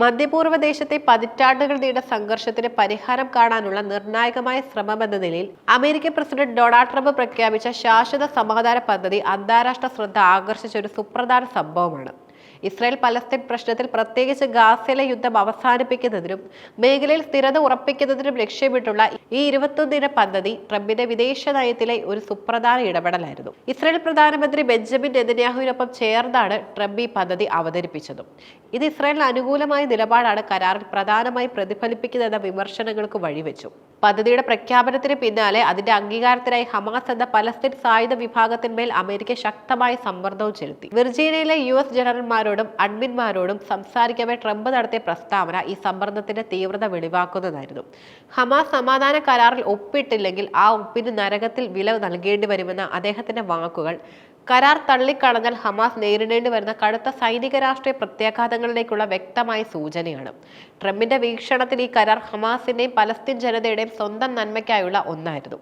മധ്യപൂർവ്വ ദേശത്തെ പതിറ്റാണ്ടുകൾ നീണ്ട സംഘർഷത്തിന് പരിഹാരം കാണാനുള്ള നിർണായകമായ ശ്രമമെന്ന നിലയിൽ അമേരിക്കൻ പ്രസിഡന്റ് ഡൊണാൾഡ് ട്രംപ് പ്രഖ്യാപിച്ച ശാശ്വത സമാധാന പദ്ധതി അന്താരാഷ്ട്ര ശ്രദ്ധ ആകർഷിച്ച ഒരു സുപ്രധാന സംഭവമാണ്. ഇസ്രായേൽ പലസ്തീൻ പ്രശ്നത്തിൽ പ്രത്യേകിച്ച് ഗാസയിലെ യുദ്ധം അവസാനിപ്പിക്കുന്നതിനും മേഖലയിൽ സ്ഥിരത ഉറപ്പിക്കുന്നതിനും ലക്ഷ്യമിട്ടുള്ള ഈ 21 പദ്ധതി ട്രംപിന്റെ വിദേശ നയത്തിലെ ഒരു സുപ്രധാന ഇടപെടലായിരുന്നു. ഇസ്രായേൽ പ്രധാനമന്ത്രി ബെഞ്ചമിൻ നെതന്യാഹുവിനൊപ്പം ചേർന്നാണ് ട്രംപ് ഈ പദ്ധതി അവതരിപ്പിച്ചതും. ഇത് ഇസ്രായേലിന് അനുകൂലമായ നിലപാടാണ് കരാറിൽ പ്രധാനമായി പ്രതിഫലിപ്പിക്കുന്നതെന്ന വിമർശനങ്ങൾക്ക് വഴിവെച്ചു. പദ്ധതിയുടെ പ്രഖ്യാപനത്തിന് പിന്നാലെ അതിന്റെ അംഗീകാരത്തിനായി ഹമാസ് എന്ന പലസ്തീൻ സായുധ വിഭാഗത്തിന്മേൽ അമേരിക്ക ശക്തമായ സമ്മർദ്ദവും ചെലുത്തി. വിർജീനിയയിലെ US ജനറൽമാരോടും അഡ്മിന്മാരോടും സംസാരിക്കവേ ട്രംപ് നടത്തിയ പ്രസ്താവന ഈ സമ്മർദ്ദത്തിന്റെ തീവ്രത വെളിവാക്കുന്നതായിരുന്നു. ഹമാസ് സമാധാന കരാറിൽ ഒപ്പിട്ടില്ലെങ്കിൽ ആ ഒപ്പിന് നരകത്തിൽ വില നൽകേണ്ടി വരുമെന്ന അദ്ദേഹത്തിന്റെ വാക്കുകൾ കരാർ തള്ളിക്കളഞ്ഞാൽ ഹമാസ് നേരിടേണ്ടി വരുന്ന കടുത്ത സൈനിക രാഷ്ട്രീയ പ്രത്യാഘാതങ്ങളിലേക്കുള്ള വ്യക്തമായ സൂചനയാണ്. ട്രംപിന്റെ വീക്ഷണത്തിൽ ഈ കരാർ ഹമാസിന്റെയും പലസ്തീൻ ജനതയുടെയും സ്വന്തം നന്മയ്ക്കായുള്ള ഒന്നായിരുന്നു.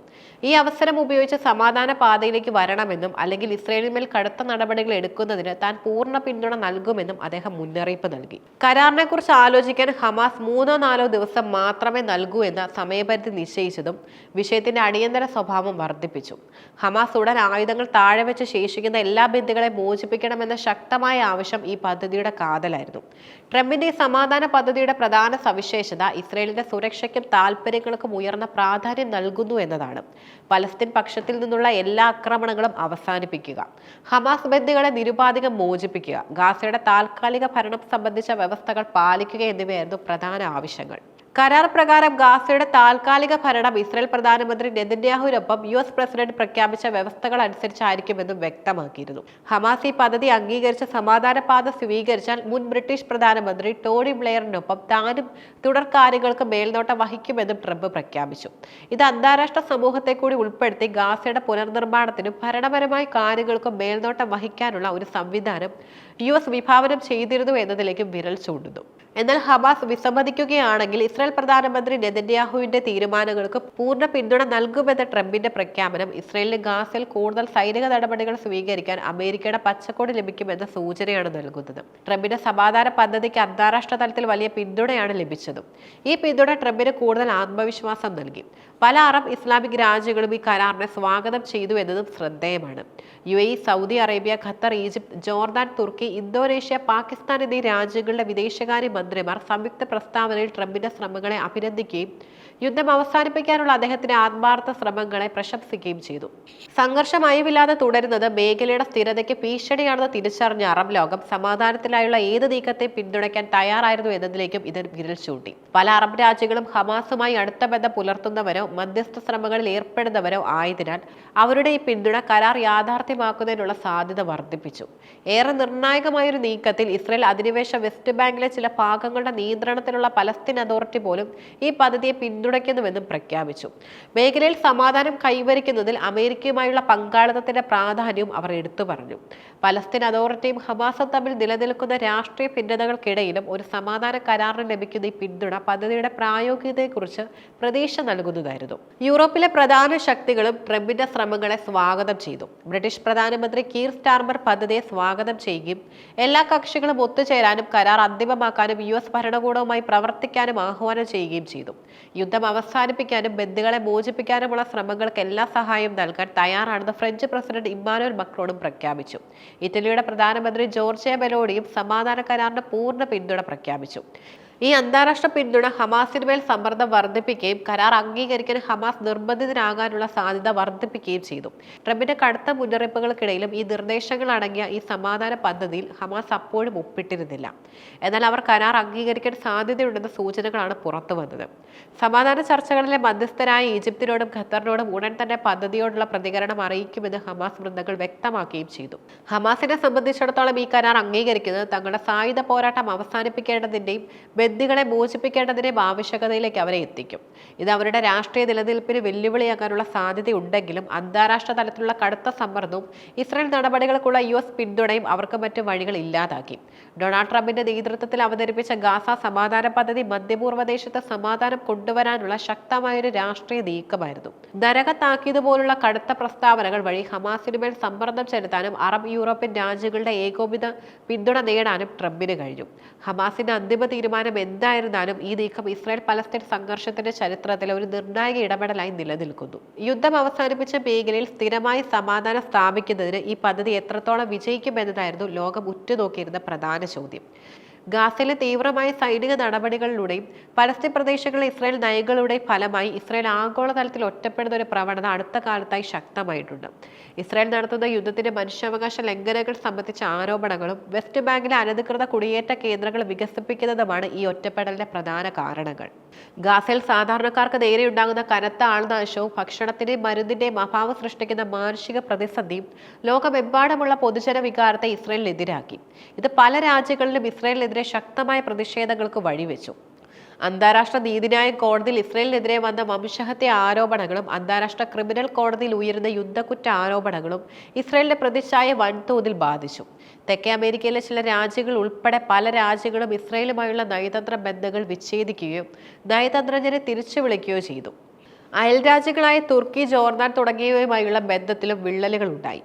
ഈ അവസരം ഉപയോഗിച്ച് സമാധാന പാതയിലേക്ക് വരണമെന്നും അല്ലെങ്കിൽ ഇസ്രയേലിന്മേൽ കടുത്ത നടപടികൾ എടുക്കുന്നതിന് താൻ പൂർണ്ണ പിന്തുണ നൽകുമെന്നും അദ്ദേഹം മുന്നറിയിപ്പ് നൽകി. കരാറിനെ കുറിച്ച് ആലോചിക്കാൻ ഹമാസ് 3-4 ദിവസം മാത്രമേ നൽകൂ എന്ന സമയപരിധി നിശ്ചയിച്ചതും വിഷയത്തിന്റെ അടിയന്തര സ്വഭാവം വർദ്ധിപ്പിച്ചു. ഹമാസ് ഉടൻ ആയുധങ്ങൾ താഴെ വെച്ച് ശേഷിക്കുന്ന എല്ലാ ബന്ദികളെ മോചിപ്പിക്കണമെന്ന ശക്തമായ ആവശ്യം ഈ പദ്ധതിയുടെ കാതലായിരുന്നു. ട്രംപിന്റെ ഈ സമാധാന പദ്ധതിയുടെ പ്രധാന സവിശേഷത ഇസ്രയേലിന്റെ സുരക്ഷയ്ക്കും താൽപര്യങ്ങൾക്കും ഉയർന്ന പ്രാധാന്യം നൽകുന്നു എന്നതാണ്. പലസ്തീൻ പക്ഷത്തിൽ നിന്നുള്ള എല്ലാ ആക്രമണങ്ങളും അവസാനിപ്പിക്കുക, ഹമാസ് ബന്ദികളെ നിരുപാധികം മോചിപ്പിക്കുക, ഗാസയുടെ താൽക്കാലിക ഭരണം സംബന്ധിച്ച വ്യവസ്ഥകൾ പാലിക്കുക എന്നിവയായിരുന്നു പ്രധാന ആവശ്യങ്ങൾ. കരാർ പ്രകാരം ഗാസയുടെ താൽക്കാലിക ഭരണം ഇസ്രായേൽ പ്രധാനമന്ത്രി നെതന്യാഹുവിനൊപ്പം US പ്രസിഡന്റ് പ്രഖ്യാപിച്ച വ്യവസ്ഥകൾ അനുസരിച്ചായിരിക്കുമെന്നും വ്യക്തമാക്കിയിരുന്നു. ഹമാസ് ഈ പദ്ധതി അംഗീകരിച്ച സമാധാന പാത സ്വീകരിച്ചാൽ മുൻ ബ്രിട്ടീഷ് പ്രധാനമന്ത്രി ടോണി ബ്ലെയറിനൊപ്പം താനും തുടർ കാര്യങ്ങൾക്ക് മേൽനോട്ടം വഹിക്കുമെന്നും ട്രംപ് പ്രഖ്യാപിച്ചു. ഇത് അന്താരാഷ്ട്ര സമൂഹത്തെ കൂടി ഉൾപ്പെടുത്തി ഗാസയുടെ പുനർനിർമ്മാണത്തിനും ഭരണപരമായ കാര്യങ്ങൾക്കും മേൽനോട്ടം വഹിക്കാനുള്ള ഒരു സംവിധാനം US വിഭാവനം ചെയ്തിരുന്നു എന്നതിലേക്കും വിരൽ ചൂണ്ടുന്നു. എന്നാൽ ഹമാസ് വിസമ്മതിക്കുകയാണെങ്കിൽ ഇസ്രായേൽ പ്രധാനമന്ത്രി നെതന്യാഹുവിന്റെ തീരുമാനങ്ങൾക്ക് പൂർണ്ണ പിന്തുണ നൽകുമെന്ന ട്രംപിന്റെ പ്രഖ്യാപനം ഇസ്രായേലിന് ഗാസയിൽ കൂടുതൽ സൈനിക നടപടികൾ സ്വീകരിക്കാൻ അമേരിക്കയുടെ പച്ചക്കൊടി ലഭിക്കുമെന്ന സൂചനയാണ് നൽകുന്നത്. ട്രംപിന്റെ സമാധാന പദ്ധതിക്ക് അന്താരാഷ്ട്ര തലത്തിൽ വലിയ പിന്തുണയാണ് ലഭിച്ചതും ഈ പിന്തുണ ട്രംപിന് കൂടുതൽ ആത്മവിശ്വാസം നൽകി. പല അറബ് ഇസ്ലാമിക് രാജ്യങ്ങളും ഈ കരാറിനെ സ്വാഗതം ചെയ്തു എന്നതും ശ്രദ്ധേയമാണ്. UAE, Saudi Arabia, Qatar, Egypt, Jordan, തുർക്കി, ഇന്തോനേഷ്യ, പാകിസ്ഥാൻ എന്നീ രാജ്യങ്ങളുടെ വിദേശകാര്യ മന്ത്രിമാർ സംയുക്ത പ്രസ്താവനയിൽ ട്രംപിന്റെ ശ്രമങ്ങളെ അഭിനന്ദിക്കുകയും യുദ്ധം അവസാനിപ്പിക്കാനുള്ള അദ്ദേഹത്തിന്റെ ആത്മാർത്ഥ ശ്രമങ്ങളെ പ്രശംസിക്കുകയും ചെയ്തു. സംഘർഷം അയവില്ലാതെ തുടരുന്നത് മേഖലയുടെ സ്ഥിരതയ്ക്ക് ഭീഷണിയാണെന്ന് തിരിച്ചറിഞ്ഞ അറബ് ലോകം സമാധാനത്തിനായുള്ള ഏത് നീക്കത്തെ പിന്തുണയ്ക്കാൻ തയ്യാറായിരുന്നു എന്നതിലേക്കും ഇത് വിരൽ ചൂണ്ടി. പല അറബ് രാജ്യങ്ങളും ഹമാസുമായി അടുത്ത ബന്ധം പുലർത്തുന്നവരോ മധ്യസ്ഥ ശ്രമങ്ങളിൽ ഏർപ്പെടുന്നവരോ ആയതിനാൽ അവരുടെ ഈ പിന്തുണ കരാർ യാഥാർത്ഥ്യമാക്കുന്നതിനുള്ള സാധ്യത വർദ്ധിപ്പിച്ചു. ഏറെ നിർണായകമായൊരു നീക്കത്തിൽ ഇസ്രായേൽ അധിനിവേശ വെസ്റ്റ് ബാങ്കിലെ ചില ഭാഗങ്ങളുടെ നിയന്ത്രണത്തിലുള്ള പലസ്തീൻ അതോറിറ്റി പോലും ഈ പദ്ധതിയെ പിന്തുണയ്ക്കുന്നുവെന്നും പ്രഖ്യാപിച്ചു. മേഖലയിൽ സമാധാനം കൈവരിക്കുന്നതിൽ അമേരിക്കയുമായുള്ള പങ്കാളിത്തത്തിന്റെ പ്രാധാന്യവും അവർ എടുത്തു പറഞ്ഞു. പലസ്തീൻ അതോറിറ്റിയും ഹമാസും തമ്മിൽ നിലനിൽക്കുന്ന രാഷ്ട്രീയ ഭിന്നതകൾക്കിടയിലും ഒരു സമാധാന കരാറിന് ലഭിക്കുന്ന ഈ പിന്തുണ പദ്ധതിയുടെ പ്രായോഗികതയെക്കുറിച്ച് പ്രതീക്ഷ നൽകുന്നതായിരുന്നു. യൂറോപ്പിലെ പ്രധാന ശക്തികളും ട്രംപിന്റെ ശ്രമങ്ങളെ സ്വാഗതം ചെയ്തു. ബ്രിട്ടീഷ് പ്രധാനമന്ത്രി കീർ സ്റ്റാർമർ പദ്ധതിയെ സ്വാഗതം ചെയ്യുകയും എല്ലാ കക്ഷികളും ഒത്തുചേരാനും കരാർ അന്തിമമാക്കാനും US ഭരണകൂടവുമായി പ്രവർത്തിക്കാനും ആഹ്വാനം ചെയ്യുകയും ചെയ്തു. യുദ്ധം അവസാനിപ്പിക്കാനും ബന്ദികളെ മോചിപ്പിക്കാനുമുള്ള ശ്രമങ്ങൾക്ക് എല്ലാ സഹായവും നൽകാൻ തയ്യാറാണെന്ന് ഫ്രഞ്ച് പ്രസിഡന്റ് ഇമ്മാനുവൽ മക്രോണും പ്രഖ്യാപിച്ചു. ഇറ്റലിയുടെ പ്രധാനമന്ത്രി ജോർജിയ മെലോണിയും സമാധാന കരാറിന് പൂർണ്ണ പിന്തുണ പ്രഖ്യാപിച്ചു. ഈ അന്താരാഷ്ട്ര പിന്തുണ ഹമാസിനുമേൽ സമ്മർദ്ദം വർദ്ധിപ്പിക്കുകയും കരാർ അംഗീകരിക്കാൻ ഹമാസ് നിർബന്ധിതരാകാനുള്ള സാധ്യത വർദ്ധിപ്പിക്കുകയും ചെയ്തു. ട്രംപിന്റെ കടുത്ത മുന്നറിയിപ്പുകൾക്കിടയിലും ഈ നിർദ്ദേശങ്ങൾ അടങ്ങിയ ഈ സമാധാന പദ്ധതിയിൽ ഹമാസ് അപ്പോഴും ഒപ്പിട്ടിരുന്നില്ല. എന്നാൽ അവർ കരാർ അംഗീകരിക്കാൻ സാധ്യതയുണ്ടെന്ന സൂചനകളാണ് പുറത്തു വന്നത്. സമാധാന ചർച്ചകളിലെ മധ്യസ്ഥരായ ഈജിപ്തിനോടും ഖത്തറിനോടും ഉടൻ തന്നെ പദ്ധതിയോടുള്ള പ്രതികരണം അറിയിക്കുമെന്ന് ഹമാസ് വൃന്ദങ്ങൾ വ്യക്തമാക്കുകയും ചെയ്തു. ഹമാസിനെ സംബന്ധിച്ചിടത്തോളം ഈ കരാർ അംഗീകരിക്കുന്നത് തങ്ങളുടെ സായുധ പോരാട്ടം അവസാനിപ്പിക്കേണ്ടതിന്റെയും ബന്ദികളെ മോചിപ്പിക്കേണ്ടതിന്റെ ആവശ്യകതയിലേക്ക് അവരെ എത്തിക്കും. ഇത് അവരുടെ രാഷ്ട്രീയ നിലനിൽപ്പിന് വെല്ലുവിളിയാകാനുള്ള സാധ്യതയുണ്ടെങ്കിലും അന്താരാഷ്ട്ര തലത്തിലുള്ള കടുത്ത സമ്മർദ്ദവും ഇസ്രായേൽ നടപടികൾക്കുള്ള US പിന്തുണയും അവർക്ക് മറ്റു വഴികൾ ഇല്ലാതാക്കി. ഡൊണാൾഡ് ട്രംപിന്റെ നേതൃത്വത്തിൽ അവതരിപ്പിച്ച ഗാസ സമാധാന പദ്ധതി മധ്യപൂർവ്വദേശത്ത് സമാധാനം കൊണ്ടുവരാനുള്ള ശക്തമായൊരു രാഷ്ട്രീയ നീക്കമായിരുന്നു. നരകത്താക്കിയതുപോലുള്ള കടുത്ത പ്രസ്താവനകൾ വഴി ഹമാസിനുമേൽ സമ്മർദ്ദം ചെലുത്താനും അറബ് യൂറോപ്യൻ രാജ്യങ്ങളുടെ ഏകോപിത പിന്തുണ നേടാനും ട്രംപിന് കഴിഞ്ഞു. ഹമാസിന്റെ അന്തിമ തീരുമാനം എന്തായിരുന്നാലും ഈ നീക്കം ഇസ്രായേൽ പലസ്തീൻ സംഘർഷത്തിന്റെ ചരിത്രത്തിലെ ഒരു നിർണായക ഇടപെടലായി നിലനിൽക്കുന്നു. യുദ്ധം അവസാനിപ്പിച്ച മേഖലയിൽ സ്ഥിരമായി സമാധാനം സ്ഥാപിക്കുന്നതിന് ഈ പദ്ധതി എത്രത്തോളം വിജയിക്കുമെന്നതായിരുന്നു ലോകം ഉറ്റുനോക്കിയിരുന്ന പ്രധാന ചോദ്യം. ഗാസയിലെ തീവ്രമായ സൈനിക നടപടികളിലൂടെയും പലസ്തീൻ പ്രദേശങ്ങളിലെ ഇസ്രായേൽ നയങ്ങളുടെയും ഫലമായി ഇസ്രായേൽ ആഗോളതലത്തിൽ ഒറ്റപ്പെടുന്ന ഒരു പ്രവണത അടുത്ത കാലത്തായി ശക്തമായിട്ടുണ്ട്. ഇസ്രായേൽ നടത്തുന്ന യുദ്ധത്തിന്റെ മനുഷ്യാവകാശ ലംഘനങ്ങൾ സംബന്ധിച്ച ആരോപണങ്ങളും വെസ്റ്റ് ബാങ്കിലെ അനധികൃത കുടിയേറ്റ കേന്ദ്രങ്ങൾ വികസിപ്പിക്കുന്നതുമാണ് ഈ ഒറ്റപ്പെടലിന്റെ പ്രധാന കാരണങ്ങൾ. ഗാസയിൽ സാധാരണക്കാർക്ക് നേരെയുണ്ടാകുന്ന കനത്ത ആൾനാശവും ഭക്ഷണത്തിന്റെയും മരുന്നിന്റെയും അഭാവം സൃഷ്ടിക്കുന്ന മാനുഷിക പ്രതിസന്ധിയും ലോകമെമ്പാടുമുള്ള പൊതുജന വികാരത്തെ ഇസ്രായേലിനെതിരാക്കി. ഇത് പല രാജ്യങ്ങളിലും ഇസ്രായേലിനെതിരെ ശക്തമായ പ്രതിഷേധങ്ങൾക്ക് വഴിവെച്ചു. അന്താരാഷ്ട്ര നീതിന്യായ കോടതിയിൽ ഇസ്രായേലിനെതിരെ വന്ന വംശഹത്യ ആരോപണങ്ങളും അന്താരാഷ്ട്ര ക്രിമിനൽ കോടതിയിൽ ഉയരുന്ന യുദ്ധക്കുറ്റ ആരോപണങ്ങളും ഇസ്രായേലിന്റെ പ്രതിച്ഛായ വൻതോതിൽ ബാധിച്ചു. തെക്കേ അമേരിക്കയിലെ ചില രാജ്യങ്ങൾ ഉൾപ്പെടെ പല രാജ്യങ്ങളും ഇസ്രായേലുമായുള്ള നയതന്ത്ര ബന്ധങ്ങൾ വിച്ഛേദിക്കുകയോ നയതന്ത്രജ്ഞരെ തിരിച്ചു വിളിക്കുകയോ ചെയ്തു. അയൽ രാജ്യങ്ങളായ തുർക്കി, ജോർദാൻ തുടങ്ങിയവയുമായുള്ള ബന്ധത്തിലും വിള്ളലുകൾ ഉണ്ടായി.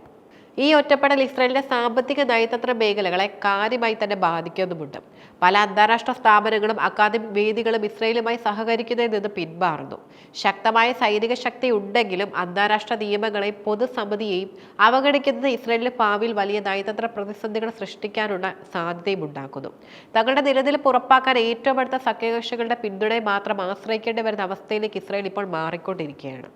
ഈ ഒറ്റപ്പെടൽ ഇസ്രായേലിന്റെ സാമ്പത്തിക നയതന്ത്ര മേഖലകളെ കാര്യമായി തന്നെ ബാധിക്കുന്നുമുണ്ട്. പല അന്താരാഷ്ട്ര സ്ഥാപനങ്ങളും അക്കാദമിക് വേദികളും ഇസ്രായേലുമായി സഹകരിക്കുന്നതിൽ നിന്ന് പിന്മാറുന്നു. ശക്തമായ സൈനിക ശക്തി ഉണ്ടെങ്കിലും അന്താരാഷ്ട്ര നിയമങ്ങളെയും പൊതുസമിതിയെയും അവഗണിക്കുന്നത് ഇസ്രായേലിന്റെ ഭാവിയിൽ വലിയ നയതന്ത്ര പ്രതിസന്ധികൾ സൃഷ്ടിക്കാനുള്ള സാധ്യതയും ഉണ്ടാക്കുന്നു. തങ്ങളുടെ നിലനിൽപ്പ് ഉറപ്പാക്കാൻ ഏറ്റവും അടുത്ത സഖ്യകക്ഷികളുടെ പിന്തുണയെ മാത്രം ആശ്രയിക്കേണ്ടി വരുന്ന അവസ്ഥയിലേക്ക് ഇസ്രായേൽ ഇപ്പോൾ മാറിക്കൊണ്ടിരിക്കുകയാണ്.